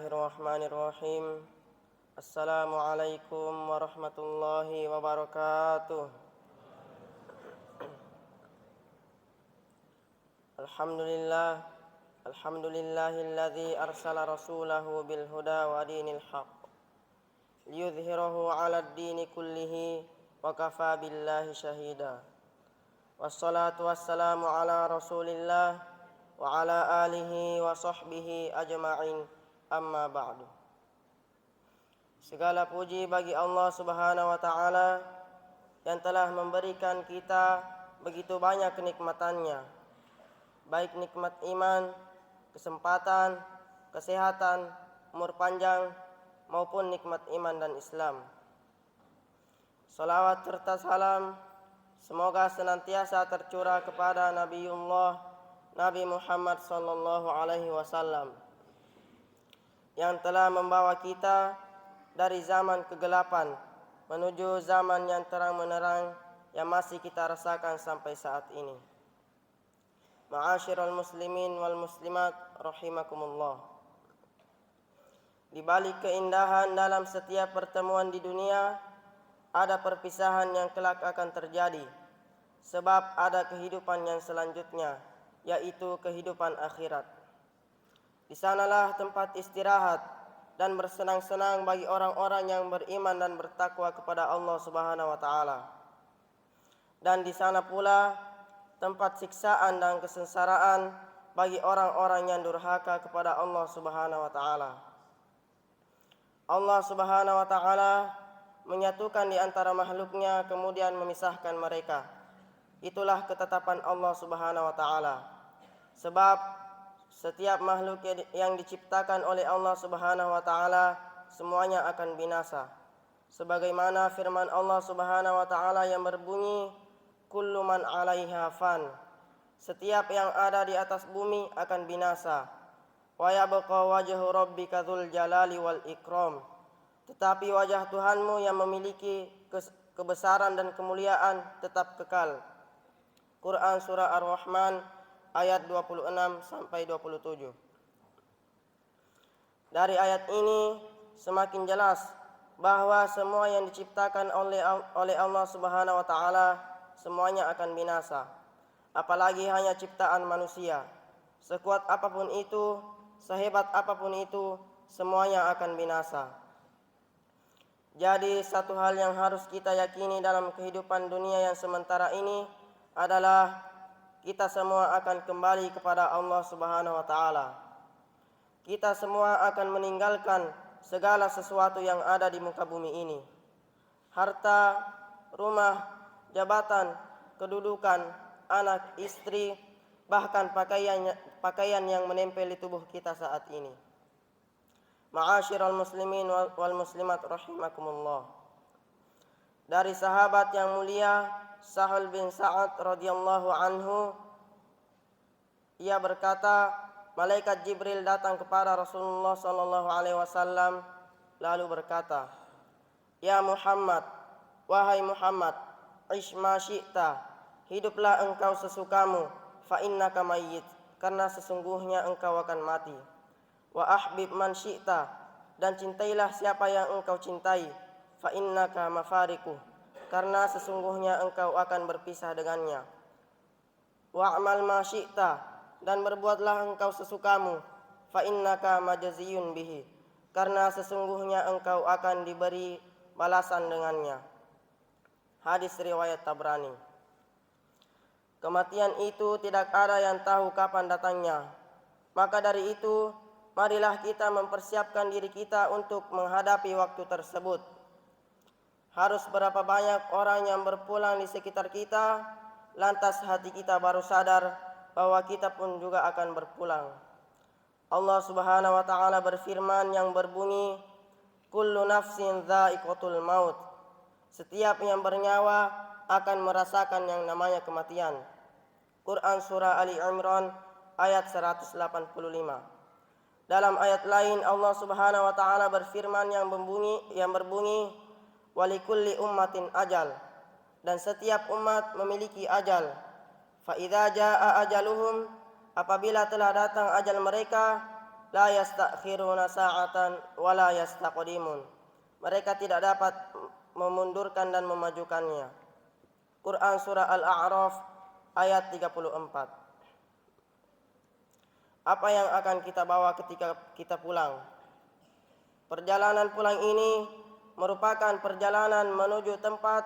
Bismillahirrahmanirrahim. Assalamualaikum warahmatullahi wabarakatuh. Alhamdulillah. Alhamdulillahilladzi arsala rasulahu bil huda wa dinil haqq liyudhhirahu 'alad dini kullihi wa kafa billahi syahida. Wassalatu wassalamu ala Rasulillah wa ala alihi wa sahbihi ajma'in. Amma ba'du. Segala puji bagi Allah Subhanahu wa taala yang telah memberikan kita begitu banyak kenikmatannya, baik nikmat iman, kesempatan, kesehatan, umur panjang maupun nikmat iman dan Islam. Salawat serta salam semoga senantiasa tercurah kepada Nabi Muhammad sallallahu alaihi wasallam yang telah membawa kita dari zaman kegelapan menuju zaman yang terang menerang yang masih kita rasakan sampai saat ini. Ma'asyiral muslimin wal muslimat rahimakumullah. Di balik keindahan dalam setiap pertemuan di dunia, ada perpisahan yang kelak akan terjadi, sebab ada kehidupan yang selanjutnya, yaitu kehidupan akhirat. Di sanalah tempat istirahat dan bersenang-senang bagi orang-orang yang beriman dan bertakwa kepada Allah Subhanahu wa taala. Dan di sana pula tempat siksaan dan kesengsaraan bagi orang-orang yang durhaka kepada Allah Subhanahu wa taala. Allah Subhanahu wa taala menyatukan di antara makhluknya kemudian memisahkan mereka. Itulah ketetapan Allah Subhanahu wa taala. Sebab setiap makhluk yang diciptakan oleh Allah Subhanahu wa taala semuanya akan binasa. Sebagaimana firman Allah Subhanahu wa taala yang berbunyi, kullu man 'alaiha fan. Setiap yang ada di atas bumi akan binasa. Wa yabqa wajhu rabbika dzul jalali wal ikram. Tetapi wajah Tuhanmu yang memiliki kebesaran dan kemuliaan tetap kekal. Quran surah Ar-Rahman ayat 26 sampai 27. Dari ayat ini semakin jelas bahwa semua yang diciptakan oleh Allah Subhanahu wa taala semuanya akan binasa. Apalagi hanya ciptaan manusia. Sekuat apapun itu, sehebat apapun itu, semuanya akan binasa. Jadi satu hal yang harus kita yakini dalam kehidupan dunia yang sementara ini adalah kita semua akan kembali kepada Allah Subhanahu wa taala. Kita semua akan meninggalkan segala sesuatu yang ada di muka bumi ini. Harta, rumah, jabatan, kedudukan, anak, istri, bahkan pakaian yang menempel di tubuh kita saat ini. Ma'asyiral muslimin wal muslimat rahimakumullah. Dari sahabat yang mulia Sahal bin Sa'ad radhiyallahu anhu, ia berkata, malaikat Jibril datang kepada Rasulullah sallallahu alaihi wasallam lalu berkata, "Ya Muhammad, wahai Muhammad, ish ma syi'ta, hiduplah engkau sesukamu, fa innaka mayyit, karena sesungguhnya engkau akan mati. Wa ahbib man syi'ta, dan cintailah siapa yang engkau cintai, fa innaka mafariquh, karena sesungguhnya engkau akan berpisah dengannya. Wa'mal ma syi'ta, dan berbuatlah engkau sesukamu, fa innaka majziyun bihi, karena sesungguhnya engkau akan diberi balasan dengannya." Hadis riwayat Tabrani. Kematian itu tidak ada yang tahu kapan datangnya. Maka dari itu, marilah kita mempersiapkan diri kita untuk menghadapi waktu tersebut. Harus berapa banyak orang yang berpulang di sekitar kita, lantas hati kita baru sadar bahwa kita pun juga akan berpulang. Allah Subhanahu wa taala berfirman yang berbunyi, kullu nafsin dha'iqatul maut. Setiap yang bernyawa akan merasakan yang namanya kematian. Quran surah Ali Imran ayat 185. Dalam ayat lain Allah Subhanahu wa taala berfirman yang berbunyi walikulli ummatin ajal, dan setiap umat memiliki ajal. Fa idza jaa ajaluhum, apabila telah datang ajal mereka, la yastakhiruna sa'atan wa la yastaqdimun. Mereka tidak dapat memundurkan dan memajukannya. Quran surah Al-A'raf ayat 34. Apa yang akan kita bawa ketika kita pulang? Perjalanan pulang ini merupakan perjalanan menuju tempat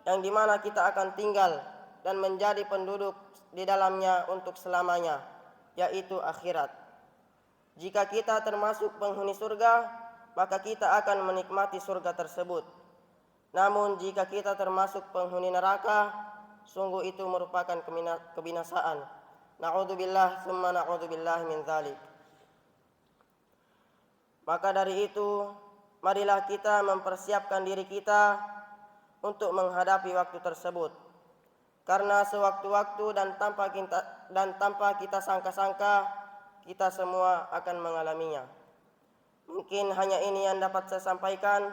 yang dimana kita akan tinggal dan menjadi penduduk di dalamnya untuk selamanya, yaitu akhirat. Jika kita termasuk penghuni surga, maka kita akan menikmati surga tersebut. Namun jika kita termasuk penghuni neraka, sungguh itu merupakan kebinasaan. Na'udzubillah tsumma na'udzubillah min dzalik. Maka dari itu, marilah kita mempersiapkan diri kita untuk menghadapi waktu tersebut. Karena sewaktu-waktu dan tanpa kita sangka-sangka, kita semua akan mengalaminya. Mungkin hanya ini yang dapat saya sampaikan.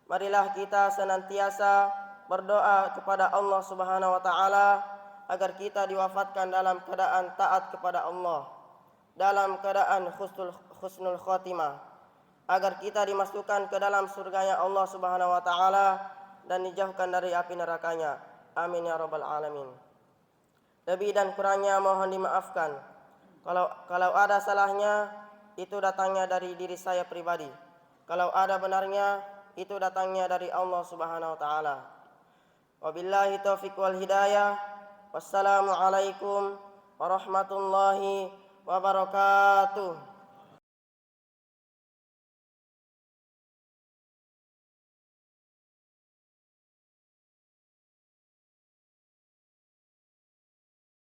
Marilah kita senantiasa berdoa kepada Allah Subhanahu wa taala agar kita diwafatkan dalam keadaan taat kepada Allah, dalam keadaan husnul khotimah, agar kita dimasukkan ke dalam surganya Allah Subhanahu wa taala dan dijauhkan dari api nerakanya. Amin ya rabbal alamin. Lebih dan kurangnya mohon dimaafkan. Kalau ada salahnya, itu datangnya dari diri saya pribadi. Kalau ada benarnya, itu datangnya dari Allah Subhanahu wa taala. Wabillahi taufiq wal hidayah. Wassalamualaikum warahmatullahi wabarakatuh.